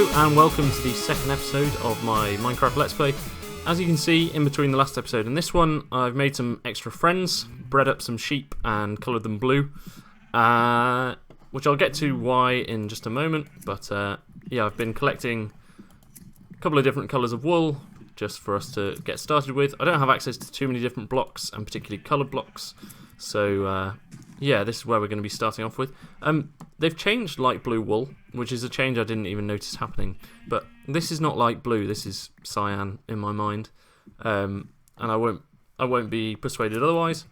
Hello and welcome to the second episode of my Minecraft Let's Play. As you can see, in between the last episode and this one, I've made some extra friends, bred up some sheep and coloured them blue, which I'll get to why in just a moment, but yeah, I've been collecting a couple of different colours of wool just for us to get started with. I don't have access to too many different blocks, and particularly coloured blocks, so yeah, this is where we're going to be starting off with. They've changed light blue wool, which is a change I didn't even notice happening. But this is not light blue. This is cyan in my mind, and I won't be persuaded otherwise.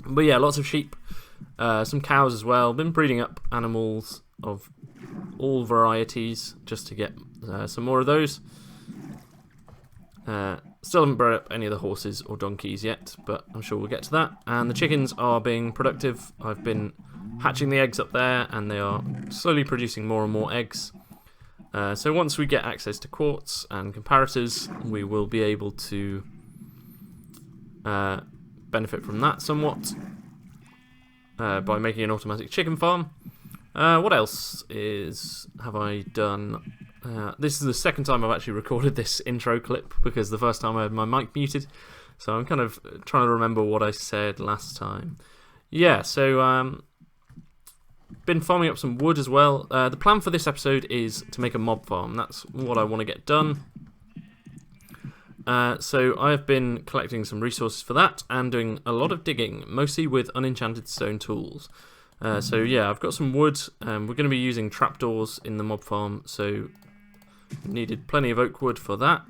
But yeah, lots of sheep, some cows as well. Been breeding up animals of all varieties just to get some more of those. Still haven't bred up any of the horses or donkeys yet, but I'm sure we'll get to that. And the chickens are being productive. I've been hatching the eggs up there, and they are slowly producing more and more eggs. So once we get access to quartz and comparators, we will be able to benefit from that somewhat by making an automatic chicken farm. What else have I done? This is the second time I've actually recorded this intro clip, because the first time I had my mic muted, so I'm kind of trying to remember what I said last time. Yeah, so been farming up some wood as well. The plan for this episode is to make a mob farm. That's what I want to get done. So I've been collecting some resources for that and doing a lot of digging, mostly with unenchanted stone tools. So yeah, I've got some wood. We're going to be using trapdoors in the mob farm, so needed plenty of oak wood for that,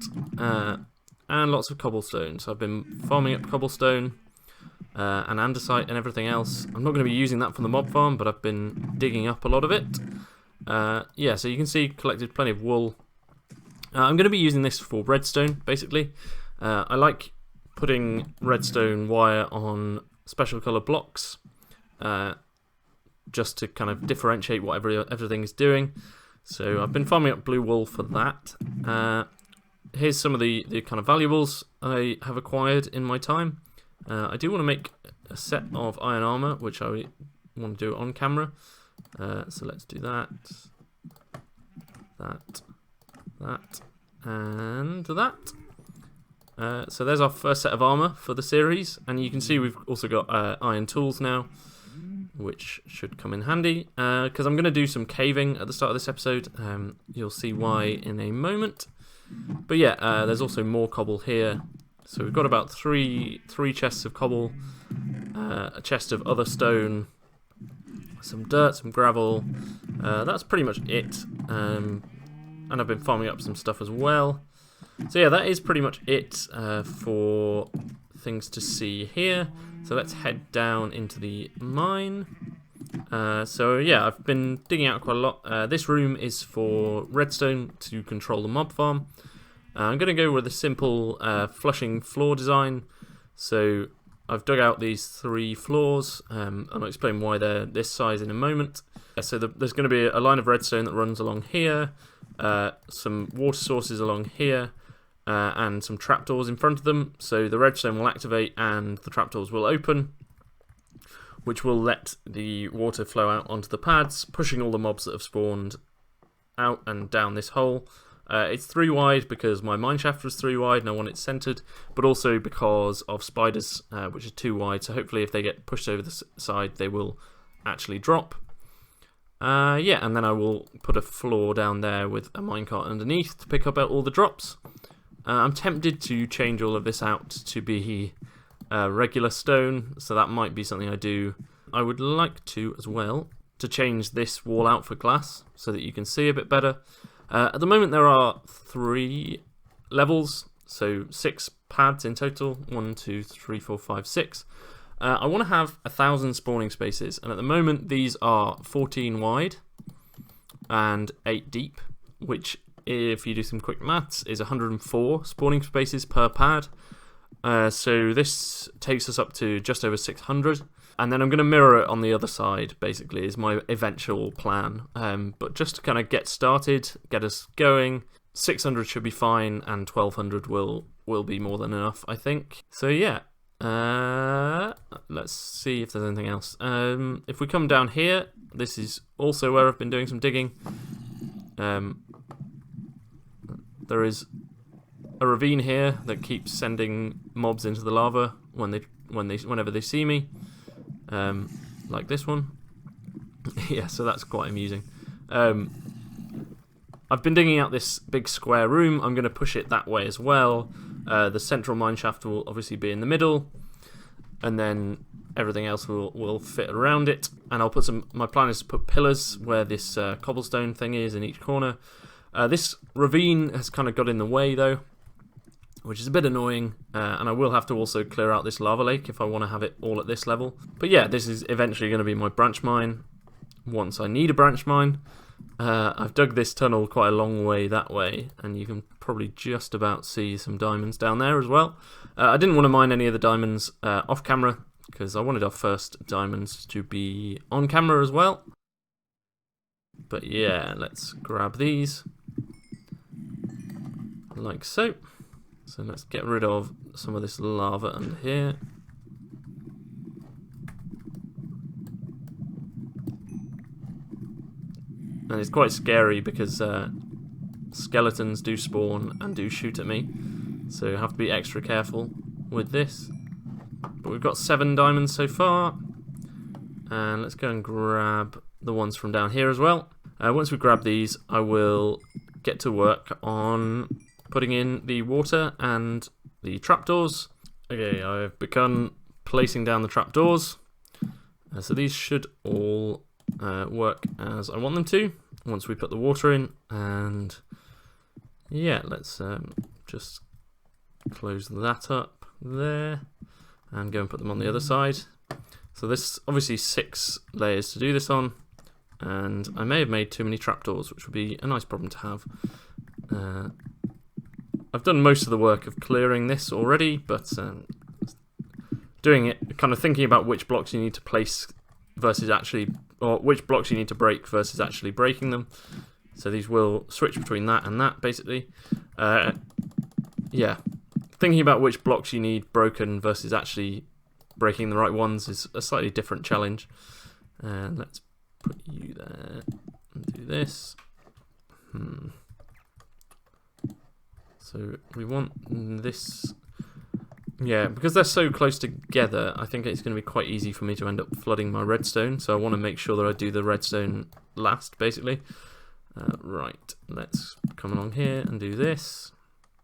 and lots of cobblestone. So I've been farming up cobblestone and andesite and everything else. I'm not going to be using that from the mob farm, but I've been digging up a lot of it. Yeah, so you can see collected plenty of wool. I'm going to be using this for redstone, basically. I like putting redstone wire on special colour blocks, just to kind of differentiate what everything is doing. So I've been farming up blue wool for that. Here's some of the kind of valuables I have acquired in my time. I do want to make a set of iron armor, which I want to do on camera. So let's do that, and that. So there's our first set of armor for the series, and you can see we've also got iron tools now, which should come in handy, because I'm going to do some caving at the start of this episode. You'll see why in a moment. But yeah, there's also more cobble here. So we've got about three chests of cobble, a chest of other stone, some dirt, some gravel. That's pretty much it. And I've been farming up some stuff as well. So yeah, that is pretty much it for things to see here. So let's head down into the mine. So yeah, I've been digging out quite a lot. This room is for redstone to control the mob farm. I'm going to go with a simple flushing floor design. So I've dug out these 3 floors, and I'll explain why they're this size in a moment. So there's going to be a line of redstone that runs along here, some water sources along here, and some trapdoors in front of them. So the redstone will activate and the trapdoors will open, which will let the water flow out onto the pads, pushing all the mobs that have spawned out and down this hole. It's 3 wide because my mineshaft was 3 wide and I want it centered, but also because of spiders, which is 2 wide. So hopefully if they get pushed over the side, they will actually drop. Yeah, and then I will put a floor down there with a minecart underneath to pick up all the drops. I'm tempted to change all of this out to be regular stone, so that might be something I do. I would like to, as well, to change this wall out for glass so that you can see a bit better. At the moment there are 3 levels, so 6 pads in total. 1, 2, 3, 4, 5, 6. I want to have 1,000 spawning spaces, and at the moment these are 14 wide and 8 deep, which, if you do some quick maths, is 104 spawning spaces per pad. So this takes us up to just over 600. And then I'm going to mirror it on the other side, basically, is my eventual plan. But just to kind of get started, get us going, 600 should be fine, and 1200 will be more than enough, I think. So yeah, let's see if there's anything else. If we come down here, this is also where I've been doing some digging. there is a ravine here that keeps sending mobs into the lava whenever they see me, like this one. Yeah, so that's quite amusing. I've been digging out this big square room. I'm going to push it that way as well. The central mineshaft will obviously be in the middle, and then everything else will fit around it. And I'll put my plan is to put pillars where this cobblestone thing is in each corner. This ravine has kind of got in the way though, which is a bit annoying, and I will have to also clear out this lava lake if I want to have it all at this level. But yeah, this is eventually going to be my branch mine once I need a branch mine. I've dug this tunnel quite a long way that way, and you can probably just about see some diamonds down there as well. I didn't want to mine any of the diamonds off camera, because I wanted our first diamonds to be on camera as well. But yeah, let's grab these, like so. So let's get rid of some of this lava under here. And it's quite scary because skeletons do spawn and do shoot at me, so you have to be extra careful with this. But we've got 7 diamonds so far, and let's go and grab the ones from down here as well. Once we grab these, I will get to work on putting in the water and the trapdoors. Okay, I've begun placing down the trapdoors, so these should all work as I want them to once we put the water in. And yeah, let's just close that up there and go and put them on the other side. So this obviously 6 layers to do this on, and I may have made too many trapdoors, which would be a nice problem to have. I've done most of the work of clearing this already, but doing it, kind of thinking about which blocks you need to place versus actually, or which blocks you need to break versus actually breaking them. So these will switch between that and that, basically. Yeah, thinking about which blocks you need broken versus actually breaking the right ones is a slightly different challenge. Let's put you there and do this. So we want this. Yeah, because they're so close together, I think it's going to be quite easy for me to end up flooding my redstone, so I want to make sure that I do the redstone last, basically. Right, let's come along here and do this.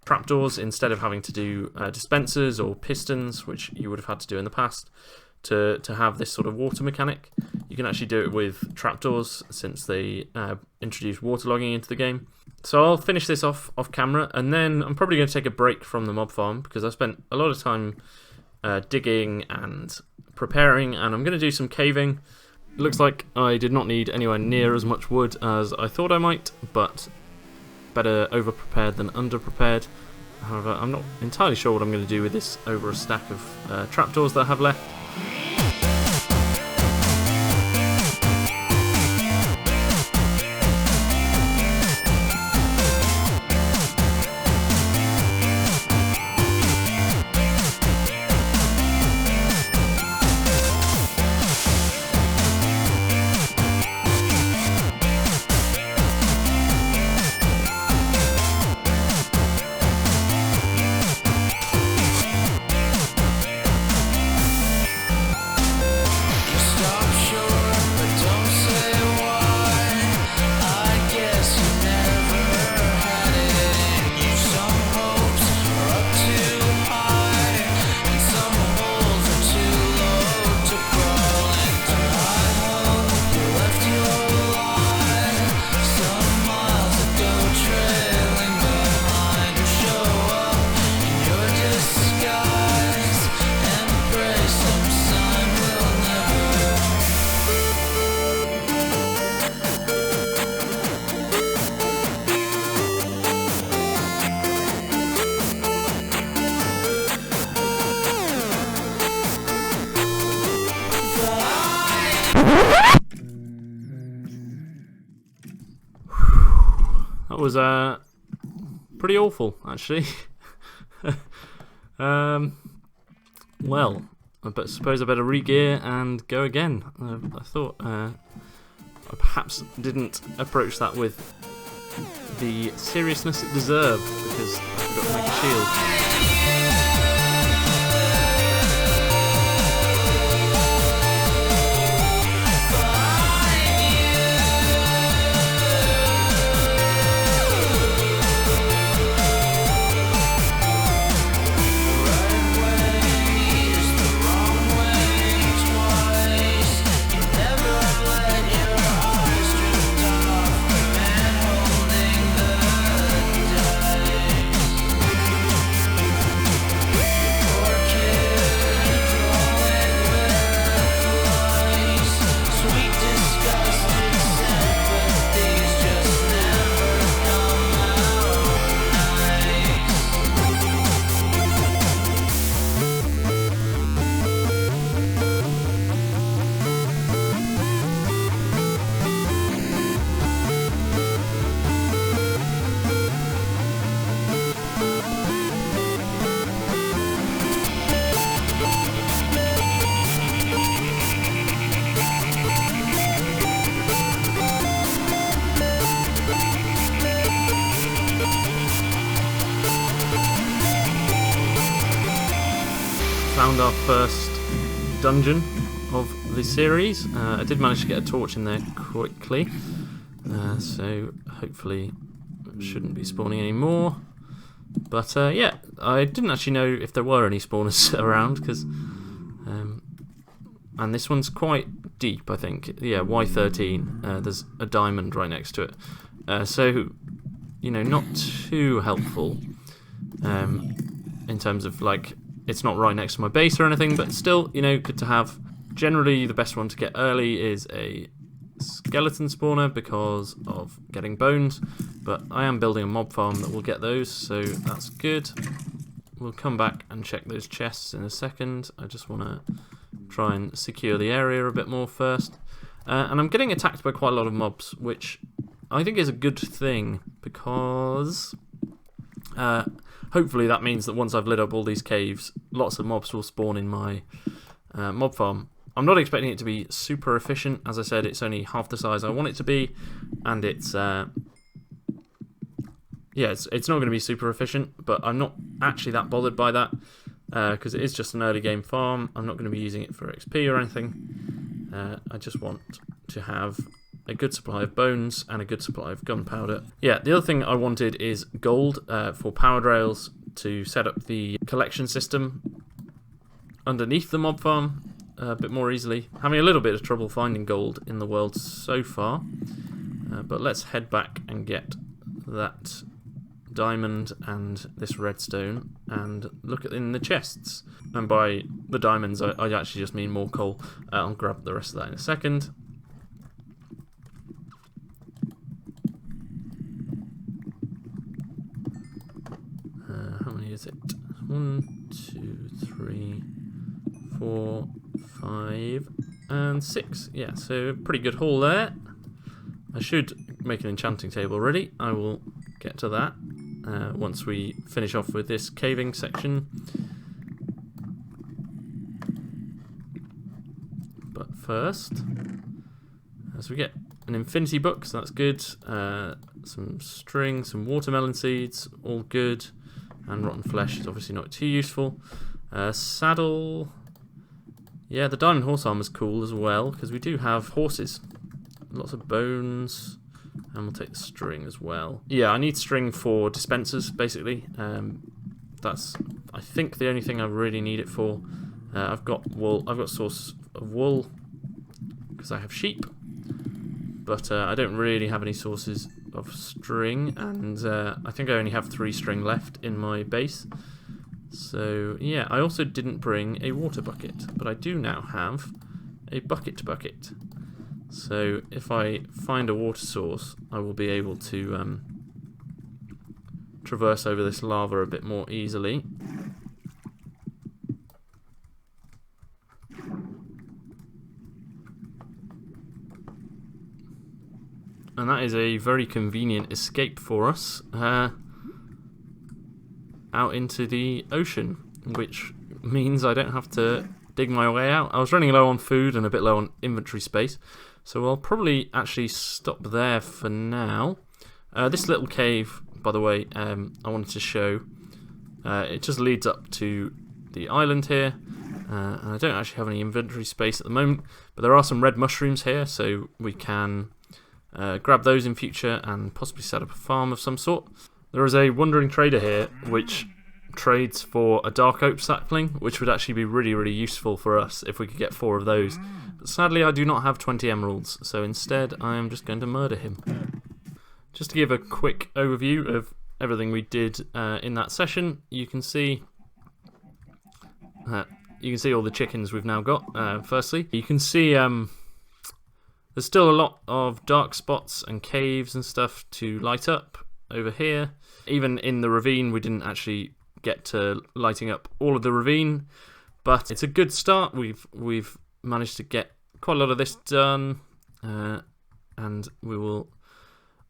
Trapdoors, instead of having to do dispensers or pistons, which you would have had to do in the past, to have this sort of water mechanic, you can actually do it with trapdoors, since they introduce waterlogging into the game. So I'll finish this off camera, and then I'm probably going to take a break from the mob farm, because I've spent a lot of time digging and preparing, and I'm going to do some caving. It looks like I did not need anywhere near as much wood as I thought I might, but better over-prepared than under-prepared. However, I'm not entirely sure what I'm going to do with this over a stack of trapdoors that I have left. That was pretty awful, actually. Well, I suppose I better re-gear and go again. I thought I perhaps didn't approach that with the seriousness it deserved, because I forgot to make a shield. Found our first dungeon of the series. I did manage to get a torch in there quickly, so hopefully shouldn't be spawning any more. But yeah, I didn't actually know if there were any spawners around, because and this one's quite deep, I think. Yeah, Y13. There's a diamond right next to it, so you know, not too helpful in terms of like. It's not right next to my base or anything, but still, you know, good to have. Generally, the best one to get early is a skeleton spawner because of getting bones, but I am building a mob farm that will get those, so that's good. We'll come back and check those chests in a second. I just want to try and secure the area a bit more first. And I'm getting attacked by quite a lot of mobs, which I think is a good thing, because hopefully that means that once I've lit up all these caves, lots of mobs will spawn in my mob farm. I'm not expecting it to be super efficient. As I said, it's only half the size I want it to be, and it's yeah, it's not going to be super efficient, but I'm not actually that bothered by that, because it is just an early game farm. I'm not going to be using it for XP or anything. I just want to have a good supply of bones and a good supply of gunpowder. Yeah, the other thing I wanted is gold for powered rails to set up the collection system underneath the mob farm a bit more easily. Having a little bit of trouble finding gold in the world so far, but let's head back and get that diamond and this redstone and look at in the chests. And by the diamonds, I actually just mean more coal. I'll grab the rest of that in a second. How many is it? 1, 2, 3, 4, 5, and 6. Yeah, so pretty good haul there. I should make an enchanting table already. I will get to that once we finish off with this caving section. But first, as we get an infinity book, so that's good. Some string, some watermelon seeds, all good. And rotten flesh is obviously not too useful. Saddle. Yeah, the diamond horse armor is cool as well, because we do have horses. Lots of bones. And we'll take the string as well. Yeah, I need string for dispensers, basically. That's, I think, the only thing I really need it for. I've got wool. I've got source of wool because I have sheep, but I don't really have any sources of string, and I think I only have 3 string left in my base. So yeah, I also didn't bring a water bucket, but I do now have a bucket. So if I find a water source, I will be able to traverse over this lava a bit more easily. And that is a very convenient escape for us out into the ocean, which means I don't have to dig my way out. I was running low on food and a bit low on inventory space, so I'll probably actually stop there for now. This little cave, by the way, I wanted to show. It just leads up to the island here. And I don't actually have any inventory space at the moment, but there are some red mushrooms here, so we can grab those in future and possibly set up a farm of some sort. There is a wandering trader here which trades for a dark oak sapling, which would actually be really, really useful for us if we could get 4 of those. But sadly I do not have 20 emeralds, so instead I am just going to murder him. Just to give a quick overview of everything we did in that session, you can see all the chickens we've now got. Firstly, you can see there's still a lot of dark spots and caves and stuff to light up over here. Even in the ravine, we didn't actually get to lighting up all of the ravine, but it's a good start. We've managed to get quite a lot of this done, and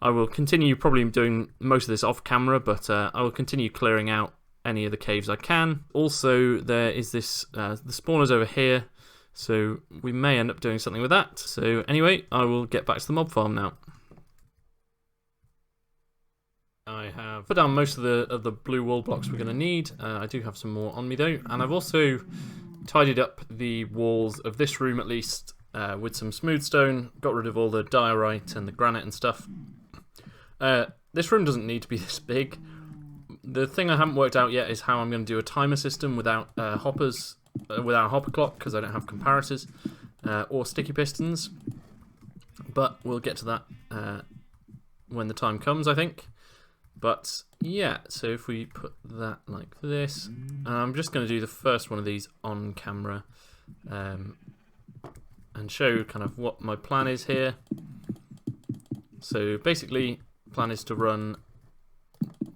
I will continue probably doing most of this off camera, but I will continue clearing out any of the caves I can. Also, there is this the spawners over here, so we may end up doing something with that. So anyway, I will get back to the mob farm now. I have put down most of the blue wall blocks we're going to need. I do have some more on me though, and I've also tidied up the walls of this room at least with some smooth stone. Got rid of all the diorite and the granite and stuff. This room doesn't need to be this big. The thing I haven't worked out yet is how I'm going to do a timer system without hoppers, without a hopper clock, because I don't have comparators or sticky pistons. But we'll get to that when the time comes, I think. But yeah, so if we put that like this, and I'm just going to do the first one of these on camera and show kind of what my plan is here. So basically, plan is to run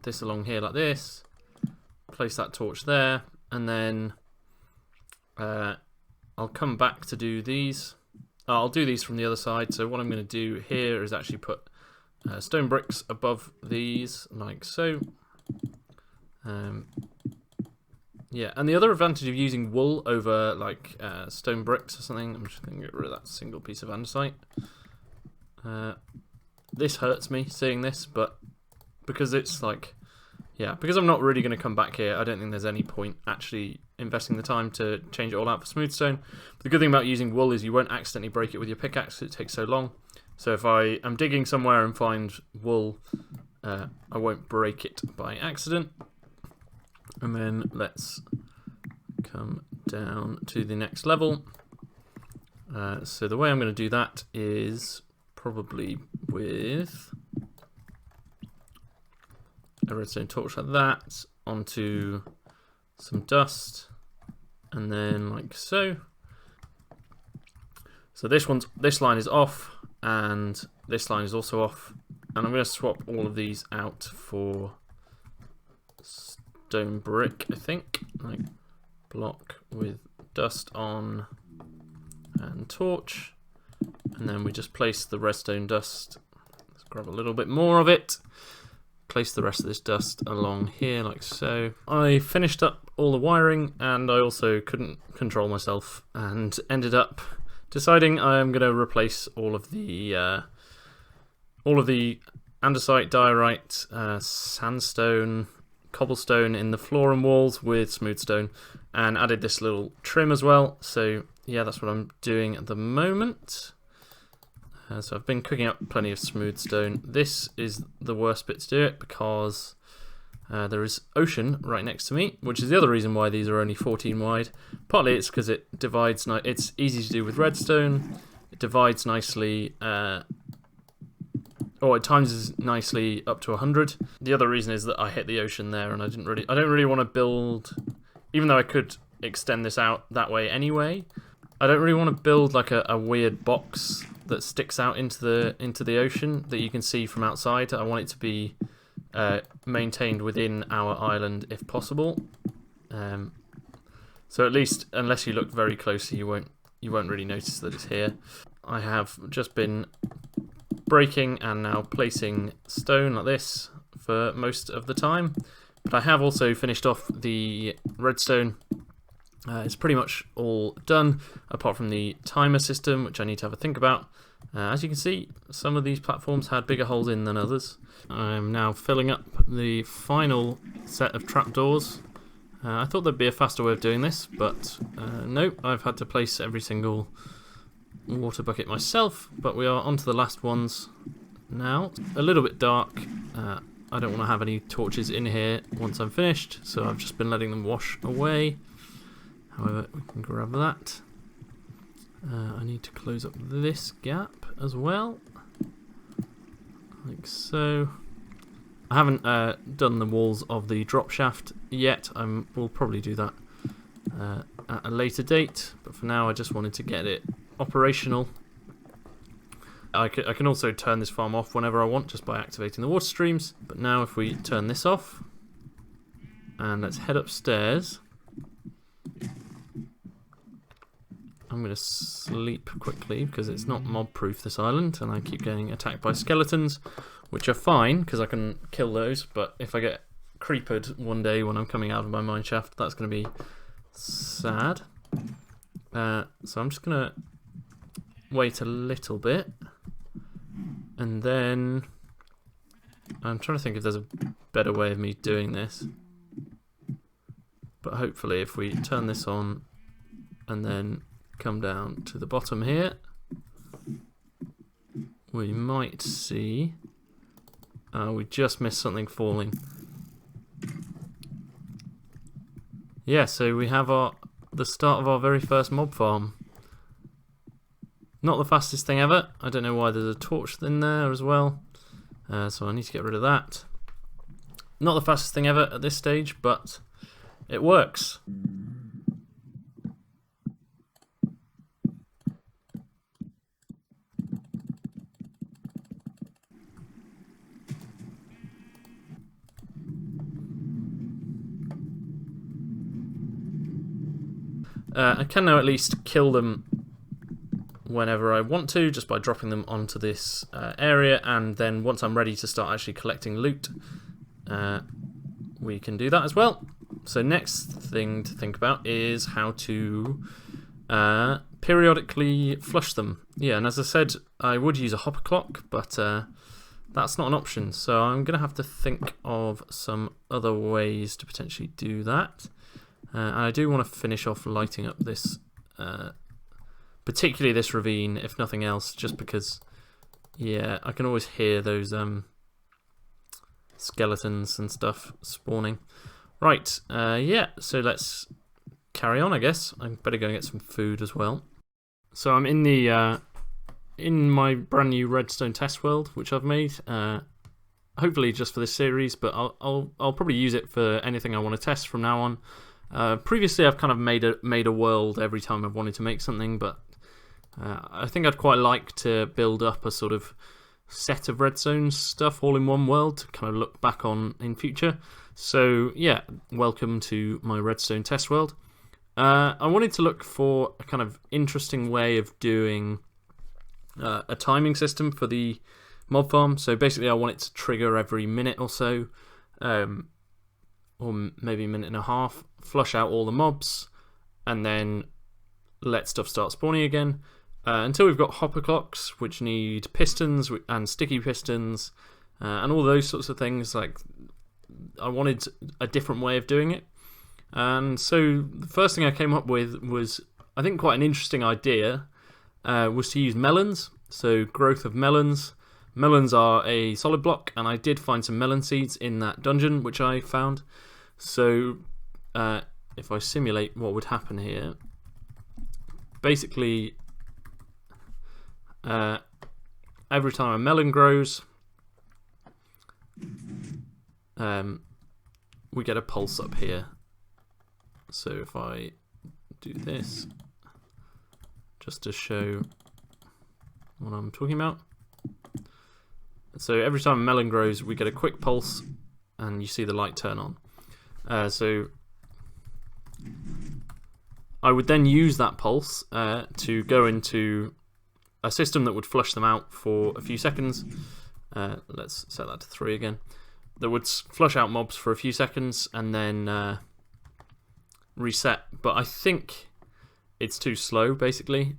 this along here like this, place that torch there, and then I'll come back to do these. I'll do these from the other side. So what I'm going to do here is actually put stone bricks above these, like so. Yeah, and the other advantage of using wool over like stone bricks or something, I'm just going to get rid of that single piece of andesite. This hurts me seeing this, but because it's like, yeah, because I'm not really going to come back here, I don't think there's any point actually investing the time to change it all out for smooth stone. But the good thing about using wool is you won't accidentally break it with your pickaxe, it takes so long. So if I am digging somewhere and find wool, I won't break it by accident. And then let's come down to the next level. So the way I'm going to do that is probably with a redstone torch like that onto some dust, and then like so. So this line is off, and this line is also off, and I'm going to swap all of these out for stone brick, I think, like block with dust on and torch, and then we just place the redstone dust. Let's grab a little bit more of it, place the rest of this dust along here like so. I finished up all the wiring, and I also couldn't control myself and ended up deciding I am going to replace all of the andesite, diorite, sandstone, cobblestone in the floor and walls with smooth stone, and added this little trim as well. So yeah, that's what I'm doing at the moment. So I've been cooking up plenty of smooth stone. This is the worst bit to do it because there is ocean right next to me, which is the other reason why these are only 14 wide. Partly it's because it divides, it's easy to do with redstone, it divides nicely, or it times nicely up to 100. The other reason is that I hit the ocean there, and I don't really want to build, even though I could extend this out that way anyway, I don't really want to build like a weird box that sticks out into the ocean that you can see from outside. I want it to be maintained within our island if possible. So at least, unless you look very closely, you won't really notice that it's here. I have just been breaking and now placing stone like this for most of the time, but I have also finished off the redstone It's pretty much all done, apart from the timer system, which I need to have a think about. As you can see, some of these platforms had bigger holes in than others. I'm now filling up the final set of trapdoors. I thought there'd be a faster way of doing this, but nope, I've had to place every single water bucket myself, but we are onto the last ones now. A little bit dark. I don't want to have any torches in here once I'm finished, so I've just been letting them wash away. However, we can grab that. I need to close up this gap as well, like so. I haven't done the walls of the drop shaft yet. We'll probably do that at a later date, but for now I just wanted to get it operational. I can also turn this farm off whenever I want just by activating the water streams. But now if we turn this off, and let's head upstairs. I'm going to sleep quickly because it's not mob proof, this island, and I keep getting attacked by skeletons, which are fine because I can kill those, but if I get creepered one day when I'm coming out of my mine shaft, that's going to be sad. So I'm just going to wait a little bit, and then I'm trying to think if there's a better way of me doing this, but hopefully if we turn this on and then come down to the bottom here, we might see we just missed something falling. Yeah, so we have the start of our very first mob farm. Not the fastest thing ever. I don't know why there's a torch in there as well, so I need to get rid of that. Not the fastest thing ever at this stage, but it works. I can now at least kill them whenever I want to, just by dropping them onto this area, and then once I'm ready to start actually collecting loot, we can do that as well. So next thing to think about is how to periodically flush them. Yeah, and as I said, I would use a hopper clock, but that's not an option, so I'm going to have to think of some other ways to potentially do that. I do want to finish off lighting up this, particularly this ravine, if nothing else, just because, yeah, I can always hear those skeletons and stuff spawning. Right, yeah, so let's carry on, I guess. I better go and get some food as well. So I'm in the in my brand new redstone test world, which I've made. Hopefully just for this series, but I'll probably use it for anything I want to test from now on. Previously, I've kind of made a world every time I've wanted to make something, but I think I'd quite like to build up a sort of set of redstone stuff all in one world to kind of look back on in future. So yeah, welcome to my redstone test world. I wanted to look for a kind of interesting way of doing a timing system for the mob farm. So basically, I want it to trigger every minute or so. Or maybe a minute and a half, flush out all the mobs, and then let stuff start spawning again, until we've got hopper clocks, which need pistons and sticky pistons, and all those sorts of things. Like, I wanted a different way of doing it, and so the first thing I came up with was, I think, quite an interesting idea, was to use melons, so growth of melons. Melons are a solid block, and I did find some melon seeds in that dungeon, which I found. So if I simulate what would happen here, basically every time a melon grows, we get a pulse up here. So if I do this, just to show what I'm talking about. So every time a melon grows, we get a quick pulse, and you see the light turn on. So I would then use that pulse to go into a system that would flush them out for a few seconds. Let's set that to 3 again. That would flush out mobs for a few seconds, and then reset, but I think it's too slow, basically.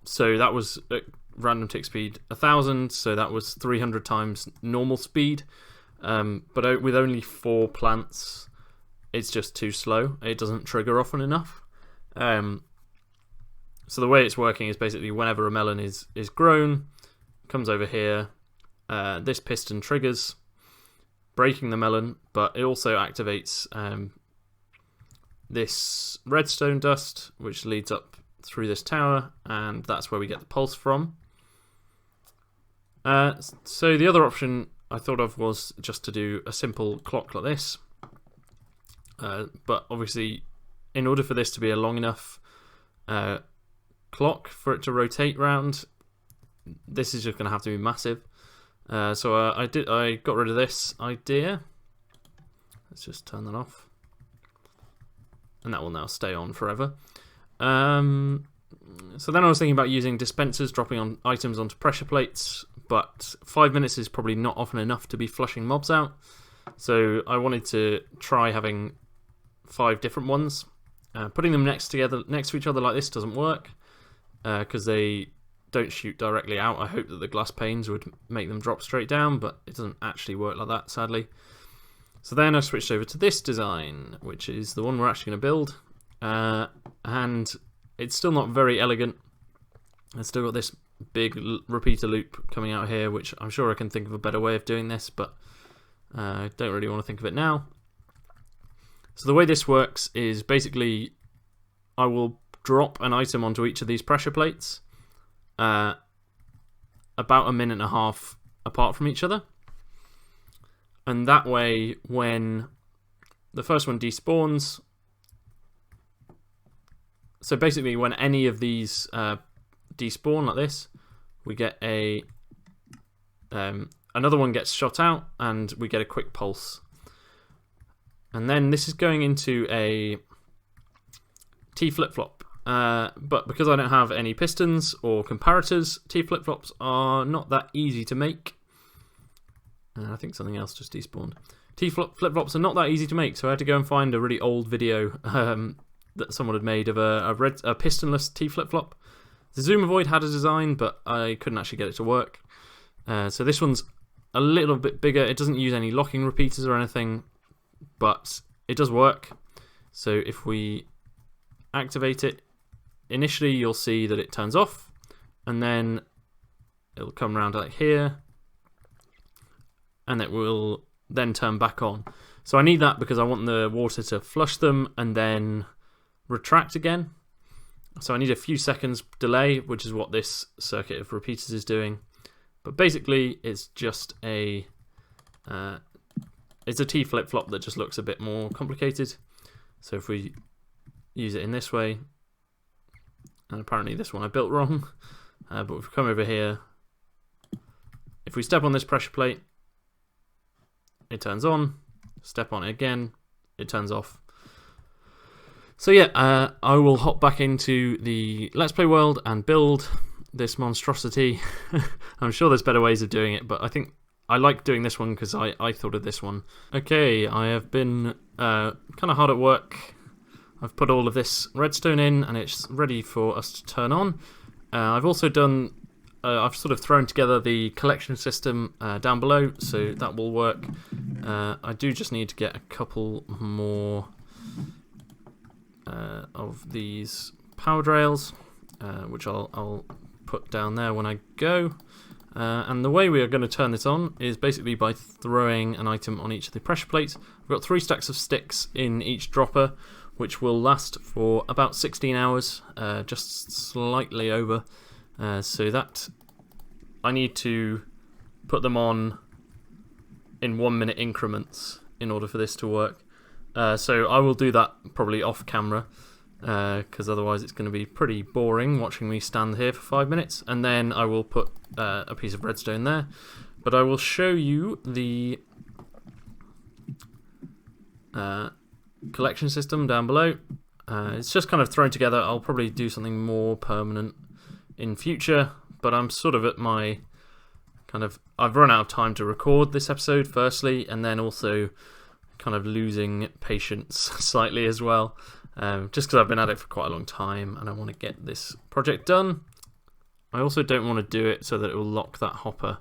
So that was at random tick speed 1000, so that was 300 times normal speed. But with only 4 plants, it's just too slow. It doesn't trigger often enough. So the way it's working is basically whenever a melon is grown, comes over here, this piston triggers, breaking the melon, but it also activates this redstone dust, which leads up through this tower, and that's where we get the pulse from. So the other option I thought of was just to do a simple clock like this. But obviously, in order for this to be a long enough clock for it to rotate round, this is just going to have to be massive. So I got rid of this idea. Let's just turn that off, and that will now stay on forever. So then I was thinking about using dispensers, dropping on items onto pressure plates, but 5 minutes is probably not often enough to be flushing mobs out. So I wanted to try having 5 different ones. Putting them next to each other like this doesn't work because they don't shoot directly out. I hope that the glass panes would make them drop straight down, but it doesn't actually work like that, sadly. So then I switched over to this design, which is the one we're actually going to build. And it's still not very elegant. It's still got this big repeater loop coming out here, which I'm sure I can think of a better way of doing this, but I don't really want to think of it now. So the way this works is basically I will drop an item onto each of these pressure plates about 1.5 minutes apart from each other. And that way, when the first one despawns, so basically when any of these despawn like this, we get another one gets shot out and we get a quick pulse. And then this is going into a T flip-flop. But because I don't have any pistons or comparators, T flip-flops are not that easy to make. I think something else just despawned. T flip-flops are not that easy to make, so I had to go and find a really old video that someone had made of a pistonless T flip-flop. The Zoomovoid had a design, but I couldn't actually get it to work. So this one's a little bit bigger. It doesn't use any locking repeaters or anything, but it does work. So if we activate it, initially you'll see that it turns off, and then it'll come around like here, and it will then turn back on. So I need that because I want the water to flush them and then retract again. So I need a few seconds delay, which is what this circuit of repeaters is doing. But basically, it's just a T flip-flop that just looks a bit more complicated. So if we use it in this way, and apparently this one I built wrong, but if we come over here, if we step on this pressure plate, it turns on. Step on it again, it turns off. So yeah, I will hop back into the Let's Play world and build this monstrosity. I'm sure there's better ways of doing it, but I think I like doing this one because I thought of this one. Okay, I have been kind of hard at work. I've put all of this redstone in and it's ready for us to turn on. I've also done, I've sort of thrown together the collection system down below, so that will work. I do just need to get a couple more of these power rails, which I'll put down there when I go. And the way we are going to turn this on is basically by throwing an item on each of the pressure plates. I've got 3 stacks of sticks in each dropper, which will last for about 16 hours, just slightly over. So that I need to put them on in 1 minute increments in order for this to work. So I will do that probably off camera, because otherwise it's going to be pretty boring watching me stand here for 5 minutes. And then I will put a piece of redstone there. But I will show you the collection system down below. It's just kind of thrown together. I'll probably do something more permanent in future, but I'm sort of at my I've run out of time to record this episode firstly, and then also kind of losing patience slightly as well. just because I've been at it for quite a long time and I want to get this project done. I also don't want to do it so that it will lock that hopper.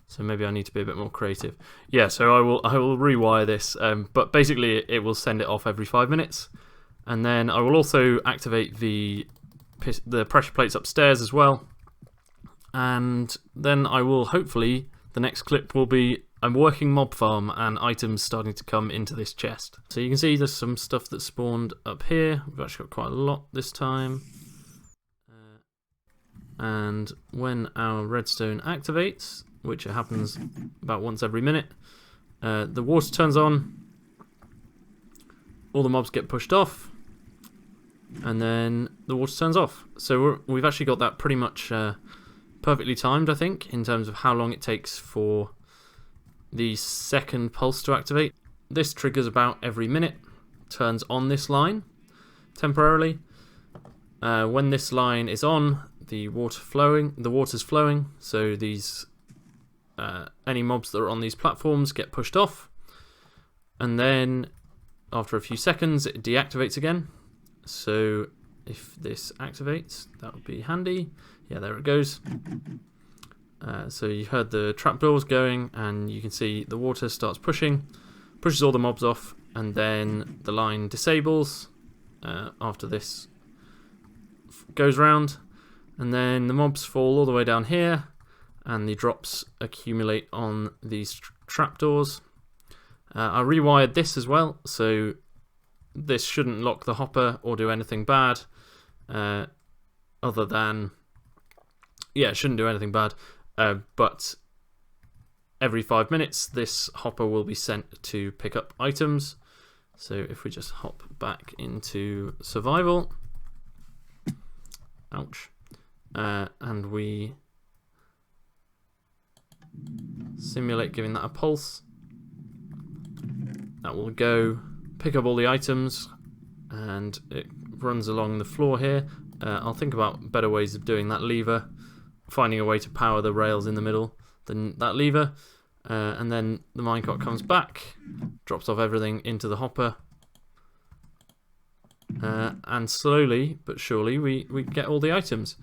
So maybe I need to be a bit more creative. Yeah, so I will rewire this, but basically it will send it off every 5 minutes. And then I will also activate the pressure plates upstairs as well. And then I will hopefully, the next clip will be a working mob farm and items starting to come into this chest. So you can see there's some stuff that spawned up here. We've actually got quite a lot this time. And when our redstone activates, which it happens about once every minute, the water turns on, all the mobs get pushed off, and then the water turns off. So we've actually got that pretty much perfectly timed, I think, in terms of how long it takes for the second pulse to activate. This triggers about every minute, turns on this line temporarily. When this line is on, the water's flowing, so these any mobs that are on these platforms get pushed off, and then after a few seconds it deactivates again. So if this activates, that would be handy. Yeah, there it goes. So you heard the trapdoors going, and you can see the water starts pushes all the mobs off, and then the line disables after this goes round, and then the mobs fall all the way down here, and the drops accumulate on these trapdoors. I rewired this as well, so this shouldn't lock the hopper or do anything bad, other than, yeah, it shouldn't do anything bad, but every 5 minutes this hopper will be sent to pick up items. So if we just hop back into survival, ouch, and we simulate giving that a pulse, that will go pick up all the items, and it runs along the floor here. I'll think about better ways of doing that lever, finding a way to power the rails in the middle than that lever, and then the minecart comes back, drops off everything into the hopper, and slowly but surely we get all the items.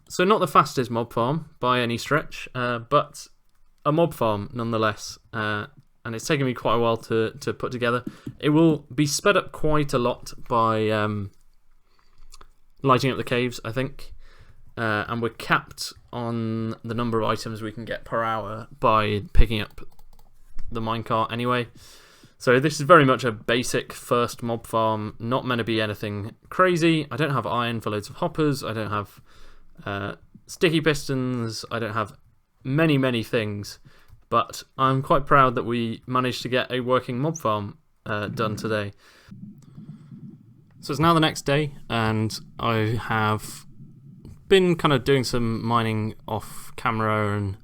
So not the fastest mob farm by any stretch, but a mob farm nonetheless, and it's taken me quite a while to put together. It will be sped up quite a lot by lighting up the caves, I think, and we're capped on the number of items we can get per hour by picking up the minecart anyway. So this is very much a basic first mob farm, not meant to be anything crazy. I don't have iron for loads of hoppers, I don't have sticky pistons, I don't have many things, but I'm quite proud that we managed to get a working mob farm done today. So it's now the next day, and I have been kind of doing some mining off camera and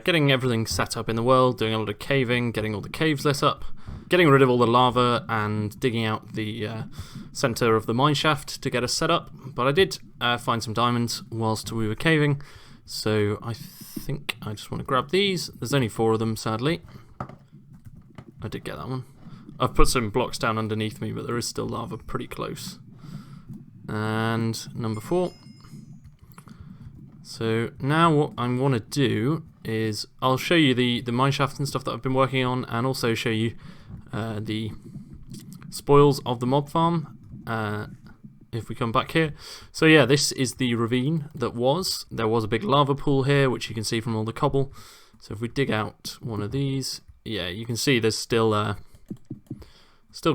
getting everything set up in the world, doing a lot of caving, getting all the caves lit up, getting rid of all the lava and digging out the centre of the mine shaft to get us set up. But I did find some diamonds whilst we were caving, so I think I just want to grab these. There's only 4 of them, sadly. I did get that one. I've put some blocks down underneath me, but there is still lava pretty close. And number 4. So now what I want to do is I'll show you the mineshaft and stuff that I've been working on, and also show you the spoils of the mob farm if we come back here. So yeah, this is the ravine that was. There was a big lava pool here, which you can see from all the cobble. So if we dig out one of these, yeah, you can see there's still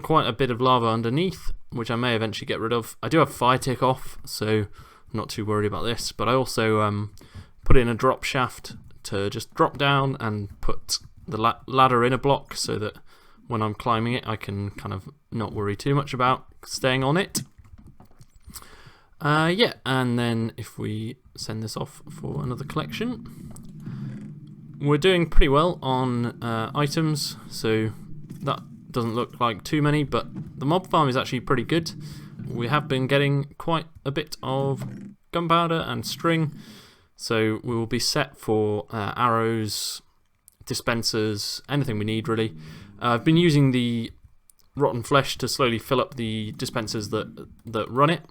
quite a bit of lava underneath, which I may eventually get rid of. I do have fire tick off, so I'm not too worried about this, but I also put in a drop shaft to just drop down and put the ladder in a block so that when I'm climbing it I can kind of not worry too much about staying on it. Yeah, and then if we send this off for another collection, we're doing pretty well on items, so that doesn't look like too many, but the mob farm is actually pretty good. We have been getting quite a bit of gunpowder and string, so we will be set for arrows, dispensers, anything we need really. I've been using the rotten flesh to slowly fill up the dispensers that run it.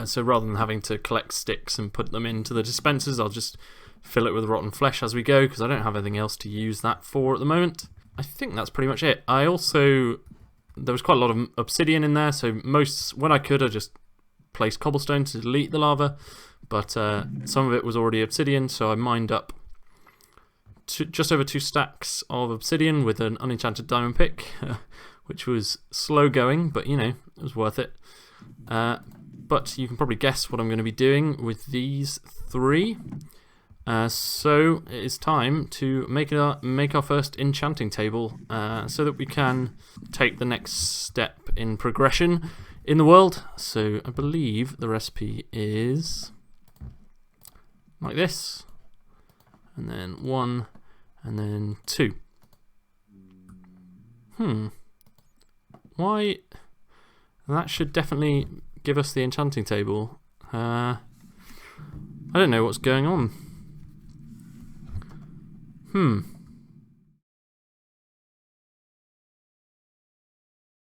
So rather than having to collect sticks and put them into the dispensers, I'll just fill it with rotten flesh as we go, because I don't have anything else to use that for at the moment. I think that's pretty much it. There was quite a lot of obsidian in there, so when I could, I just placed cobblestone to delete the lava, but some of it was already obsidian, so I mined up just over 2 stacks of obsidian with an unenchanted diamond pick, which was slow going, but you know, it was worth it. But you can probably guess what I'm going to be doing with these 3. So it is time to make our first enchanting table, so that we can take the next step in progression in the world. So I believe the recipe is like this, and then 1, and then 2. Why? That should definitely give us the enchanting table. I don't know what's going on.